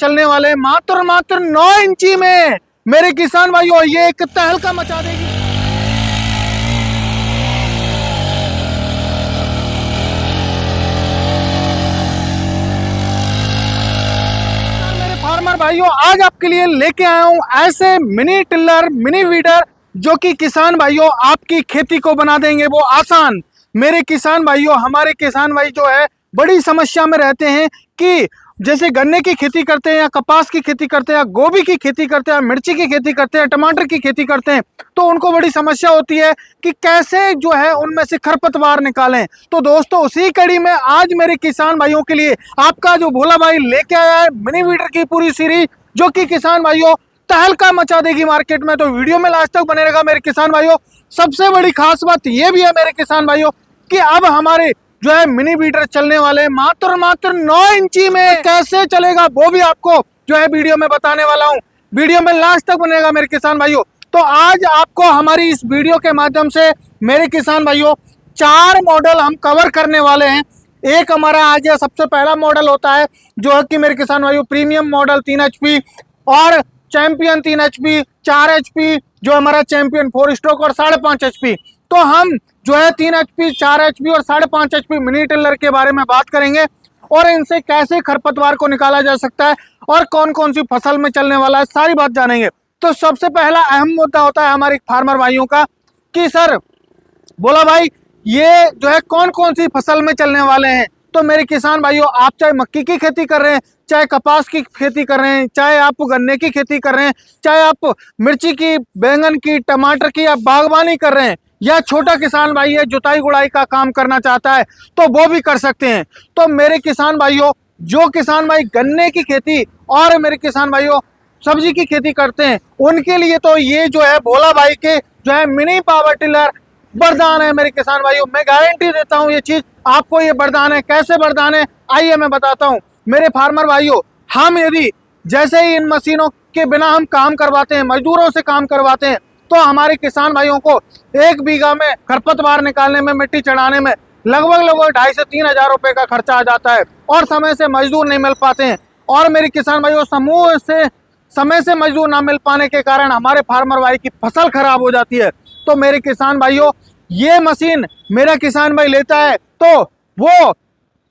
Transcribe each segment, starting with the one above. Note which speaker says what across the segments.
Speaker 1: चलने वाले मात्र 9 इंची में मेरे किसान भाइयों ये एक तहलका मचा देगी। मेरे फार्मर भाइयों आज आपके लिए लेके आया हूं ऐसे मिनी टिल्लर मिनी वीडर जो कि किसान भाइयों आपकी खेती को बना देंगे वो आसान। मेरे किसान भाइयों हमारे किसान भाई जो है बड़ी समस्या में रहते हैं कि जैसे गन्ने की खेती करते हैं या कपास की खेती करते हैं या गोभी की खेती करते हैं, मिर्ची की खेती करते हैं, टमाटर की खेती करते हैं, तो उनको बड़ी समस्या होती है कि कैसे जो है उनमें से खरपतवार निकालें। तो दोस्तों उसी कड़ी में आज मेरे किसान भाइयों के लिए आपका जो भोला भाई लेके आया है मिनी वीडर की पूरी सीरीज जो कि किसान भाइयों तहलका मचा देगी मार्केट में। तो वीडियो में लास्ट तक बने रहेगा मेरे किसान भाइयों। सबसे बड़ी खास बात यह भी है मेरे किसान भाइयों कि अब हमारे जो है मिनी वीडर चलने वाले मात्र 9 इंची में कैसे चलेगा वो भी आपको जो है वीडियो में बताने वाला हूं। वीडियो में लास्ट तक बनेगा मेरे किसान भाइयों। तो आज आपको हमारी इस वीडियो के माध्यम से मेरे किसान भाइयों 4 मॉडल हम कवर करने वाले हैं। एक हमारा आज सबसे पहला मॉडल होता है जो है कि मेरे किसान भाइयों प्रीमियम मॉडल 3 HP और चैंपियन 3 HP, 4 HP जो हमारा चैंपियन 4 स्ट्रोक और 5.5 HP। तो हम जो है 3 HP, 4 HP और 5.5 HP मिनी टिल्लर के बारे में बात करेंगे और इनसे कैसे खरपतवार को निकाला जा सकता है और कौन कौन सी फसल में चलने वाला है सारी बात जानेंगे। तो सबसे पहला अहम मुद्दा होता है हमारे फार्मर भाइयों का कि सर बोला भाई ये जो है कौन कौन सी फसल में चलने वाले हैं। तो मेरे किसान भाइयों आप चाहे मक्की की खेती कर रहे हैं, चाहे कपास की खेती कर रहे हैं, चाहे आप गन्ने की खेती कर रहे हैं, चाहे आप मिर्ची की, बैंगन की, टमाटर की या बागवानी कर रहे हैं, या छोटा किसान भाई है जुताई गुड़ाई का काम करना चाहता है तो वो भी कर सकते हैं। तो मेरे किसान भाइयों जो किसान भाई गन्ने की खेती और मेरे किसान भाइयों सब्जी की खेती करते हैं उनके लिए तो ये जो है भोला भाई के जो है मिनी पावर टिलर वरदान है मेरे किसान भाइयों। मैं गारंटी देता हूँ ये चीज आपको ये वरदान है। कैसे वरदान है आइए मैं बताता हूँ मेरे फार्मर भाइयों। हम यदि जैसे ही इन मशीनों के बिना हम काम करवाते हैं, मजदूरों से काम करवाते हैं, तो हमारे किसान भाइयों को 1 बीघा में खरपतवार निकालने में, मिट्टी चढ़ाने में लगभग 2,500 से 3 हजार रुपए का खर्चा आ जाता है और समय से मजदूर नहीं मिल पाते हैं। और मेरे किसान भाइयों समय से मजदूर ना मिल पाने के कारण हमारे फार्मर भाई की फसल खराब हो जाती है। तो मेरे किसान भाइयों ये मशीन मेरा किसान भाई लेता है तो वो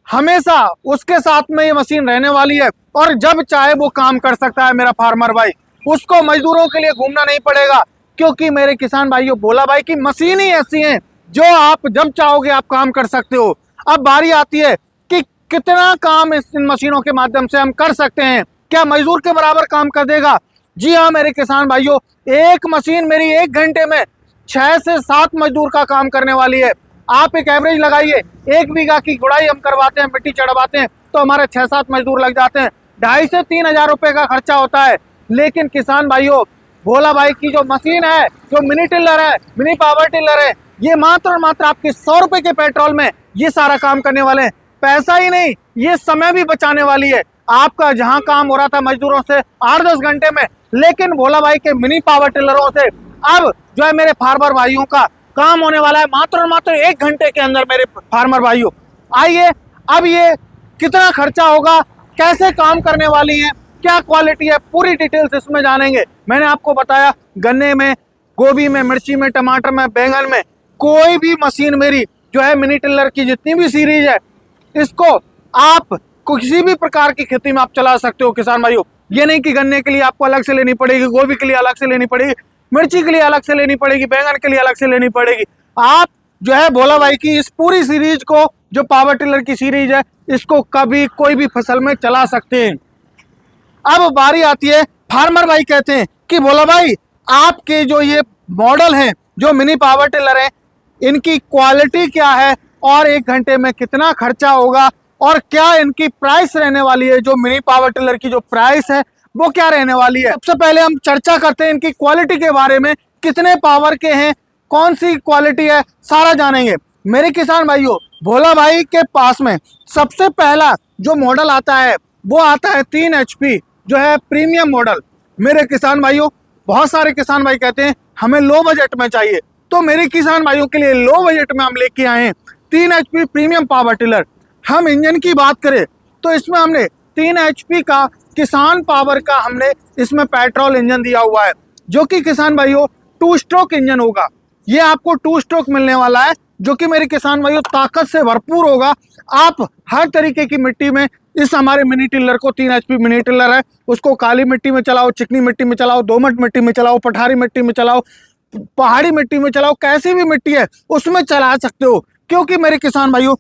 Speaker 1: हमेशा उसके साथ में ये मशीन रहने वाली है और जब चाहे वो काम कर सकता है मेरा फार्मर भाई। उसको मजदूरों के लिए घूमना नहीं पड़ेगा क्योंकि मेरे किसान भाइयों भोला भाई की मशीन ही ऐसी है जो आप जब चाहोगे आप काम कर सकते हो। अब बारी आती है कि कितना काम इन मशीनों के माध्यम से हम कर सकते हैं। क्या मजदूर के बराबर काम कर देगा? जी हाँ मेरे किसान भाइयों, एक मशीन मेरी 1 घंटे में 6 से 7 मजदूर का काम करने वाली है। आप एक एवरेज लगाइए, 1 बीघा की गुड़ाई हम करवाते हैं, मिट्टी चढ़वाते हैं तो हमारे 6-7 मजदूर लग जाते हैं। 2,500 से 3 हजार रुपए का खर्चा होता है। लेकिन किसान भाइयों भोला भाई की जो मशीन है, जो मिनी टिल्लर है, मिनी पावर टिल्लर है, ये मात्र और मात्र आपके 100 रुपए के पेट्रोल में ये सारा काम करने वाले हैं। पैसा ही नहीं ये समय भी बचाने वाली है। आपका जहां काम हो रहा था मजदूरों से 8-10 घंटे में, लेकिन भोला भाई के मिनी पावर टिल्लरों से अब जो है मेरे फार्मर भाइयों का काम होने वाला है मात्र और मात्र 1 घंटे के अंदर मेरे फार्मर भाइयों। आइए अब ये कितना खर्चा होगा, कैसे काम करने वाली है, क्या क्वालिटी है, पूरी डिटेल्स इसमें जानेंगे। मैंने आपको बताया गन्ने में, गोभी में, मिर्ची में, टमाटर में, बैंगन में कोई भी मशीन मेरी जो है मिनी टिल्लर की जितनी भी सीरीज है इसको आप किसी भी प्रकार की खेती में आप चला सकते हो किसान भाइयों। ये नहीं कि गन्ने के लिए आपको अलग से लेनी पड़ेगी, गोभी के लिए अलग से लेनी पड़ेगी, मिर्ची के लिए अलग से लेनी पड़ेगी, बैंगन के लिए अलग से लेनी पड़ेगी। आप जो है भोला भाई की इस पूरी सीरीज को जो पावर टिल्लर की सीरीज है इसको कभी कोई भी फसल में चला सकते हैं। अब बारी आती है फार्मर भाई कहते हैं कि भोला भाई आपके जो ये मॉडल है जो मिनी पावर टिल्लर है इनकी क्वालिटी क्या है और 1 घंटे में कितना खर्चा होगा और क्या इनकी प्राइस रहने वाली है। जो मिनी पावर टिल्लर की जो प्राइस है वो क्या रहने वाली है। सबसे पहले हम चर्चा करते हैं इनकी क्वालिटी के बारे में, कितने पावर के हैं, कौन सी क्वालिटी है, सारा जानेंगे। मेरे किसान भाइयों भोला भाई के पास में सबसे पहला जो मॉडल आता है वो आता है 3 HP जो है प्रीमियम मॉडल। मेरे किसान भाइयों बहुत सारे किसान भाई कहते हैं हमें लो बजट में चाहिए, तो मेरे किसान भाइयों के लिए लो बजट में हम लेके आए हैं 3 HP प्रीमियम पावर टिलर। हम इंजन की बात करें तो इसमें हमने 3 HP का किसान पावर का हमने इसमें पेट्रोल इंजन दिया हुआ है, जो कि किसान भाइयों 2 स्ट्रोक इंजन होगा। ये आपको 2 स्ट्रोक मिलने वाला है, जो कि मेरे किसान भाइयों ताकत से भरपूर होगा। आप हर तरीके की मिट्टी में इस हमारे मिनी टिल्लर को, 3 HP मिनी टिल्लर है, उसको काली मिट्टी में चलाओ, चिकनी मिट्टी में चलाओ, दोमट मिट्टी में चलाओ, पठारी मिट्टी में चलाओ, पहाड़ी मिट्टी में चलाओ, कैसी भी मिट्टी है उसमें चला सकते हो। क्योंकि मेरे किसान भाइयों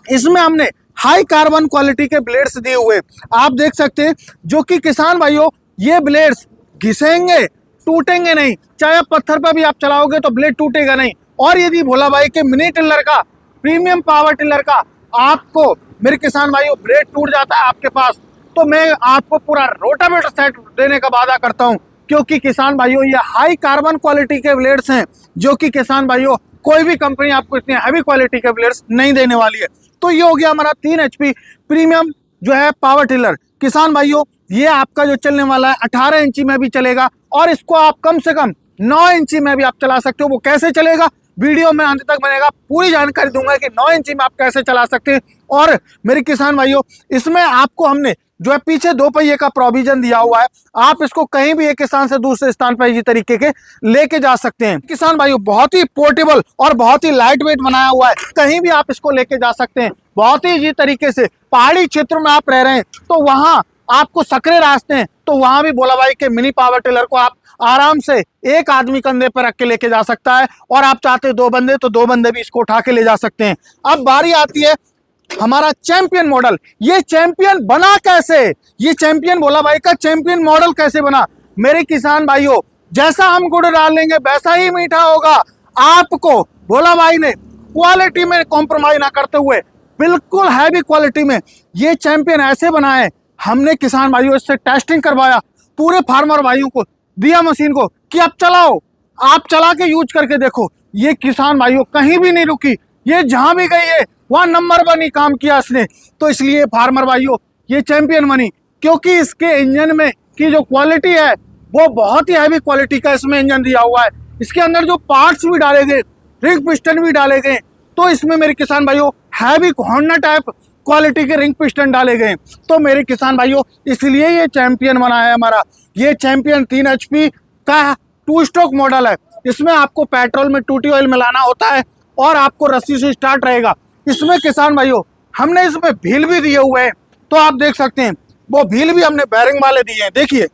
Speaker 1: इसमें हमने हाई कार्बन क्वालिटी के ब्लेड्स दिए हुए, आप देख सकते हैं, जो कि किसान भाइयों ये ब्लेड्स घिसेंगे, टूटेंगे नहीं। चाहे आप पत्थर पर भी आप चलाओगे तो ब्लेड टूटेगा नहीं। और यदि भोला भाई के मिनी टिल्लर का, प्रीमियम पावर टिल्लर का आपको मेरे किसान भाइयों ब्लेड टूट जाता है आपके पास, तो मैं आपको पूरा रोटावेटर सेट देने का वादा करता हूं। क्योंकि किसान भाइयों ये हाई कार्बन क्वालिटी के ब्लेड्स हैं, जो कि किसान भाइयों कोई भी कंपनी आपको इतनी हैवी क्वालिटी के ब्लेड्स नहीं देने वाली है। तो ये हो गया हमारा 3 HP प्रीमियम जो है पावर टिलर। किसान भाइयों ये आपका जो चलने वाला है 18 इंची में भी चलेगा, और इसको आप कम से कम 9 इंची में भी आप चला सकते हो। वो कैसे चलेगा वीडियो में अंत तक बनेगा, पूरी जानकारी दूंगा कि 9 इंची में आप कैसे चला सकते हैं। और मेरे किसान भाइयों इसमें आपको हमने जो है पीछे 2 पहिए का प्रोविजन दिया हुआ है, आप इसको कहीं भी एक स्थान से दूसरे स्थान पर इसी तरीके के लेके जा सकते हैं। किसान भाइयों बहुत ही पोर्टेबल और बहुत ही लाइट वेट बनाया हुआ है, कहीं भी आप इसको लेके जा सकते हैं बहुत ही इजी तरीके से। पहाड़ी क्षेत्र में आप रह रहे हैं तो वहां आपको सकरे रास्ते हैं, तो वहां भी भोला भाई के मिनी पावर टिलर को आप आराम से एक आदमी कंधे पर रख के लेके जा सकता है, और आप चाहते 2 बंदे तो 2 बंदे भी इसको उठा के ले जा सकते हैं। अब बारी आती है हमारा चैंपियन मॉडल। ये चैंपियन बना कैसे, ये चैंपियन भोला भाई का चैंपियन मॉडल कैसे बना? मेरे किसान भाइयों जैसा हम गुड़ डाल लेंगे वैसा ही मीठा होगा। आपको भोला भाई ने क्वालिटी में कॉम्प्रोमाइज ना करते हुए बिल्कुल हैवी क्वालिटी में ये चैंपियन ऐसे बनाए। हमने किसान भाइयों इससे टेस्टिंग करवाया, पूरे फार्मर भाइयों को दिया मशीन को कि आप चलाओ, आप चला के यूज करके देखो। ये किसान भाइयों कहीं भी नहीं रुकी, ये जहां भी गई है वहां नंबर 1 ही काम किया इसने। तो इसलिए फार्मर भाइयों ये चैंपियन बनी, क्योंकि इसके इंजन में की जो क्वालिटी है वो बहुत ही हैवी क्वालिटी का इसमें इंजन दिया हुआ है। इसके अंदर जो पार्ट्स भी डाले गए, रिंग पिस्टन भी डाले गए, तो इसमें मेरे किसान भाइयों हैवी होंडा टाइप क्वालिटी के रिंग पिस्टन डाले गए। तो मेरे किसान भाइयों इसलिए ये चैंपियन बना है हमारा। ये चैंपियन 3 HP का 2 स्ट्रोक मॉडल है। इसमें आपको पेट्रोल में टूटी ऑयल मिलाना होता है और आपको रस्सी से स्टार्ट रहेगा। इसमें किसान भाइयों हमने इसमें व्हील भी दिए हुए हैं, तो आप देख सकते हैं वो व्हील भी हमने बेरिंग वाले दिए हैं। देखिए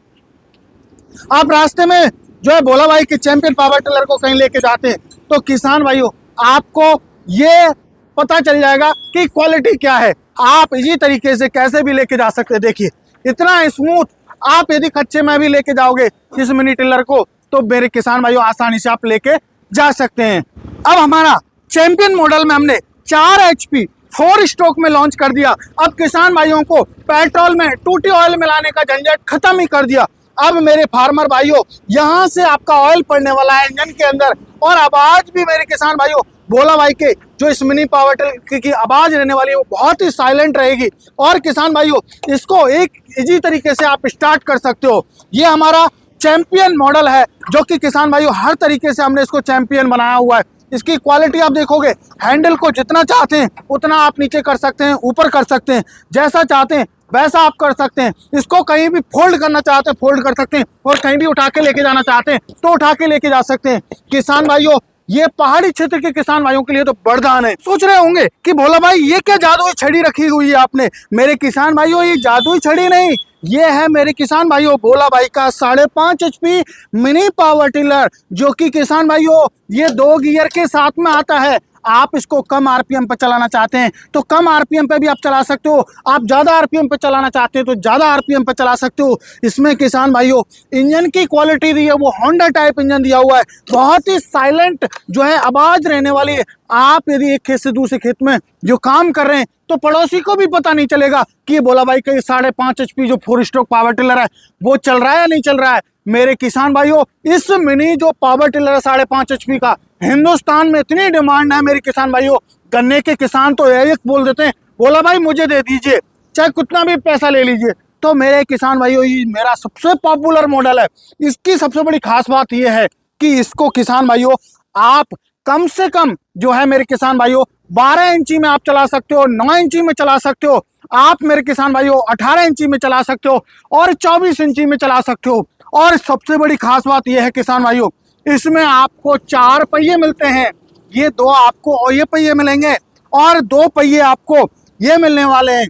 Speaker 1: आप रास्ते में जो है भोला भाई के चैंपियन पावर टिलर को कहीं लेके जाते हैं तो किसान भाइयों आपको ये पता चल जाएगा कि क्वालिटी क्या है। आप इसी तरीके से कैसे भी लेके जा सकते हैं। देखिए इतना स्मूथ, आप यदि कच्चे में भी लेके जाओगे इस मिनी टिलर को तो मेरे किसान भाइयों आसानी से आप लेके जा सकते हैं। अब हमारा चैंपियन मॉडल में हमने 4 HP 4 स्ट्रोक में लॉन्च कर दिया। अब किसान भाइयों को पेट्रोल में टूटी ऑयल मिलाने का झंझट खत्म ही कर दिया। अब मेरे फार्मर भाइयों यहाँ से आपका ऑयल पड़ने वाला है इंजन के अंदर, और आवाज भी मेरे किसान भाइयों भोला भाई के जो इस मिनी पावर टिलर की आवाज रहने वाली है वो बहुत ही साइलेंट रहेगी। और किसान भाइयों इसको एक इजी तरीके से आप स्टार्ट कर सकते हो। ये हमारा चैंपियन मॉडल है, जो कि किसान भाइयों हर तरीके से हमने इसको चैंपियन बनाया हुआ है। इसकी क्वालिटी आप देखोगे, हैंडल को जितना चाहते हैं उतना आप नीचे कर सकते हैं, ऊपर कर सकते हैं, जैसा चाहते हैं वैसा आप कर सकते हैं। इसको कहीं भी फोल्ड करना चाहते हैं फोल्ड कर सकते हैं, और कहीं भी उठा के लेके जाना चाहते हैं तो उठा के लेके जा सकते हैं। किसान भाइयों ये पहाड़ी क्षेत्र के किसान भाइयों के लिए तो वरदान है। सोच रहे होंगे कि भोला भाई ये क्या जादुई छड़ी रखी हुई है आपने। मेरे किसान भाइयों ये जादुई छड़ी नहीं, ये है मेरे किसान भाइयों भोला भाई का 5.5 HP मिनी पावर टिलर, जो कि किसान भाइयों ये 2 गियर के साथ में आता है। आप इसको कम RPM पर चलाना चाहते हैं तो कम RPM पे भी आप चला सकते हो, आप ज़्यादा RPM पे चलाना चाहते हैं तो ज़्यादा RPM पे चला सकते हो। इसमें किसान भाइयों इंजन की क्वालिटी दी है वो होंडा टाइप इंजन दिया हुआ है, बहुत ही साइलेंट जो है आवाज़ रहने वाली है। आप यदि एक खेत से दूसरे खेत में जो काम कर रहे हैं तो पड़ोसी को भी पता नहीं चलेगा कि ये भोला भाई का 5.5 HP जो 4 स्ट्रोक पावर टिलर है वो चल रहा है या नहीं चल रहा है। मेरे किसान भाइयों इस मिनी जो पावर टिलर है 5.5 HP का, हिंदुस्तान में इतनी डिमांड है मेरे किसान भाइयों, गन्ने के किसान तो एक बोल देते हैं भोला भाई मुझे दे दीजिए, चाहे कितना भी पैसा ले लीजिए। तो मेरे किसान भाइयों ये मेरा सबसे पॉपुलर मॉडल है। इसकी सबसे बड़ी खास बात यह है कि इसको किसान भाइयों आप कम से कम जो है मेरे किसान भाइयों 12 इंची में आप चला सकते हो, 9 इंची में चला सकते हो, आप मेरे किसान भाइयों 18 इंची में चला सकते हो और 24 इंची में चला सकते हो। और सबसे बड़ी खास बात यह है किसान भाइयों, इसमें आपको 4 पहिए मिलते हैं। ये 2 आपको और ये पहिए मिलेंगे और 2 पहिए आपको ये मिलने वाले हैं।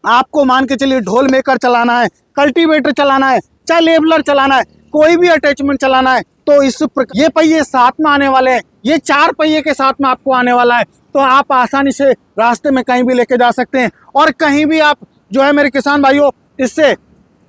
Speaker 1: आपको मान के चलिए ढोल मेकर चलाना है, कल्टीवेटर चलाना है, चाहे लेबलर चलाना है, कोई भी अटैचमेंट चलाना है, तो ये पहिए साथ में आने वाले हैं। ये 4 पहिए के साथ में आपको आने वाला है, तो आप आसानी से रास्ते में कहीं भी लेके जा सकते हैं और कहीं भी आप जो है मेरे किसान भाइयों इससे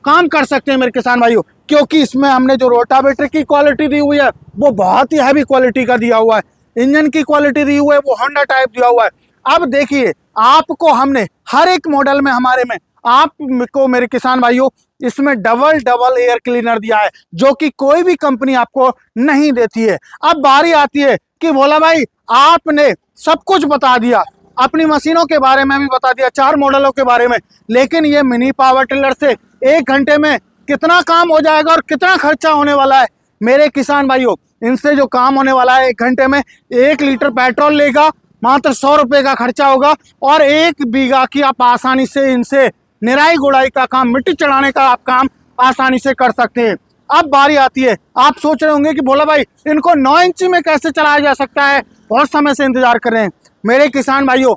Speaker 1: काम कर सकते हैं मेरे किसान भाइयों। क्योंकि इसमें हमने जो रोटावेटर की क्वालिटी दी हुई है वो बहुत ही हैवी क्वालिटी का दिया हुआ है, इंजन की क्वालिटी दी हुई है वो होंडा टाइप दिया हुआ है। अब देखिए, आपको हमने हर एक मॉडल में हमारे में आपको मेरे किसान भाइयों इसमें डबल एयर क्लीनर दिया है, जो कि कोई भी कंपनी आपको नहीं देती है। अब बारी आती है कि भोला भाई आपने सब कुछ बता दिया, अपनी मशीनों के बारे में भी बता दिया, 4 मॉडलों के बारे में, लेकिन ये मिनी पावर टिलर से 1 घंटे में कितना काम हो जाएगा और कितना खर्चा होने वाला है मेरे किसान भाइयों। इनसे जो काम होने वाला है 1 घंटे में, 1 लीटर पेट्रोल लेगा, मात्र 100 रुपए का खर्चा होगा और 1 बीघा की आप आसानी से इनसे निराई गुड़ाई का काम, मिट्टी चढ़ाने का आप काम आसानी से कर सकते हैं। अब बारी आती है, आप सोच रहे होंगे कि भोला भाई इनको 9 इंची में कैसे चलाया जा सकता है, बहुत समय से इंतजार कर रहे हैं मेरे किसान भाइयों।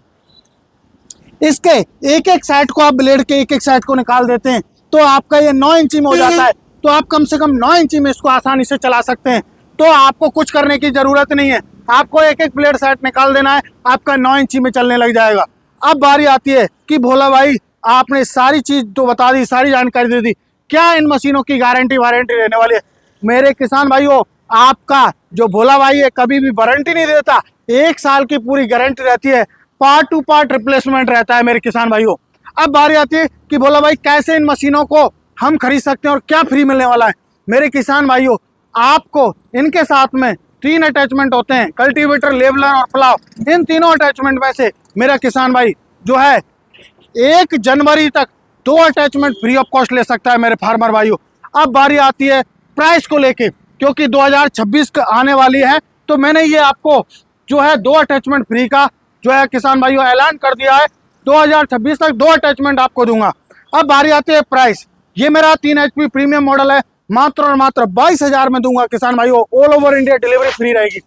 Speaker 1: इसके एक साइड को आप ब्लेड के एक साइड को निकाल देते हैं तो आपका ये 9 इंची में हो जाता है। तो आप कम से कम 9 इंची में इसको आसानी से चला सकते हैं। तो आपको कुछ करने की जरूरत नहीं है, आपको एक ब्लेड साइड निकाल देना है, आपका 9 इंची में चलने लग जाएगा। अब बारी आती है कि भोला भाई आपने सारी चीज तो बता दी, सारी जानकारी दे दी, क्या इन मशीनों की गारंटी वारंटी रहने वाली है? मेरे किसान भाइयों, आपका जो भोला भाई है कभी भी वारंटी नहीं देता, 1 साल की पूरी गारंटी रहती है, पार्ट टू पार्ट रिप्लेसमेंट रहता है मेरे किसान भाइयों। अब बारी आती है कि भोला भाई कैसे इन मशीनों को हम खरीद सकते हैं और क्या फ्री मिलने वाला है। मेरे किसान भाइयों, आपको इनके साथ में 3 अटैचमेंट होते हैं, कल्टीवेटर, लेबलर और प्लाव। इन तीनों अटैचमेंट में से मेरा किसान भाई जो है 1 जनवरी तक 2 अटैचमेंट फ्री ऑफ कॉस्ट ले सकता है मेरे फार्मर भाइयों। अब बारी आती है प्राइस को लेके, क्योंकि 2026 आने वाली है, तो मैंने ये आपको जो है 2 अटैचमेंट फ्री का जो है किसान भाइयों ऐलान कर दिया है। 2026 तक 2 अटैचमेंट आपको दूंगा। अब बारी आती है प्राइस, ये मेरा 3 HP प्रीमियम मॉडल है, मात्र और मात्र 22,000 में दूंगा किसान भाइयों, all over India delivery free रहेगी।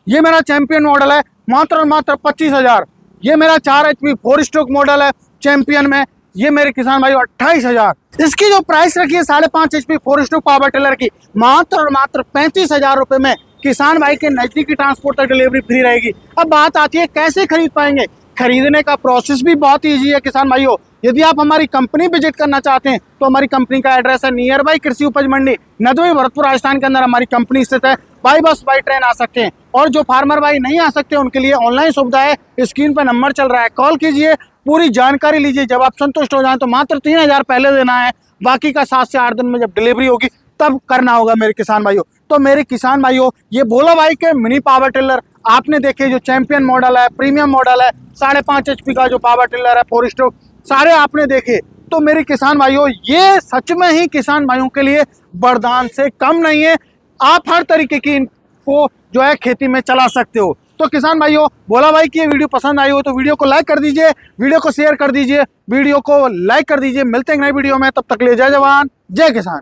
Speaker 1: ये मेरा चैंपियन मॉडल है, मात्र और मात्र 25,000। ये मेरा 4 HP 4 स्ट्रोक मॉडल है चैंपियन में, ये मेरे किसान भाइयों 28,000। इसकी जो प्राइस रखी है 5.5 HP 4 स्ट्रोक पावर टिलर की, मात्र और मात्र 35,000 रुपए में किसान भाई के नजदीकी ट्रांसपोर्ट तक डिलीवरी फ्री रहेगी। अब बात आती है कैसे खरीद पाएंगे। खरीदने का प्रोसेस भी बहुत ईजी है किसान भाइयों। यदि आप हमारी कंपनी विजिट करना चाहते हैं तो हमारी कंपनी का एड्रेस है नियर बाई कृषि उपज मंडी, नदवी, भरतपुर, राजस्थान के अंदर हमारी कंपनी स्थित है। बाई बस बाई ट्रेन आ सकते हैं, और जो फार्मर भाई नहीं आ सकते उनके लिए ऑनलाइन सुविधा है। स्क्रीन पर नंबर चल रहा है, कॉल कीजिए, पूरी जानकारी लीजिए। जब आप संतुष्ट हो जाएं तो मात्र 3,000 पहले देना है, बाकी का 7 से 8 दिन में जब डिलीवरी होगी तब करना होगा मेरे किसान भाइयों। तो मेरे किसान भाइयों, ये भोला भाई के मिनी पावर टिलर आपने देखे, जो चैंपियन मॉडल है, प्रीमियम मॉडल है, 5.5 HP का जो पावर टिलर है 4 स्ट्रोक, सारे आपने देखे। तो मेरे किसान भाइयों, ये सच में ही किसान भाइयों के लिए वरदान से कम नहीं है। आप हर तरीके की इनको जो है खेती में चला सकते हो। तो किसान भाइयों, भोला भाई की ये वीडियो पसंद आई हो तो वीडियो को लाइक कर दीजिए, वीडियो को शेयर कर दीजिए, वीडियो को लाइक कर दीजिए। मिलते हैं नई वीडियो में, तब तक ले जय जवान जय किसान।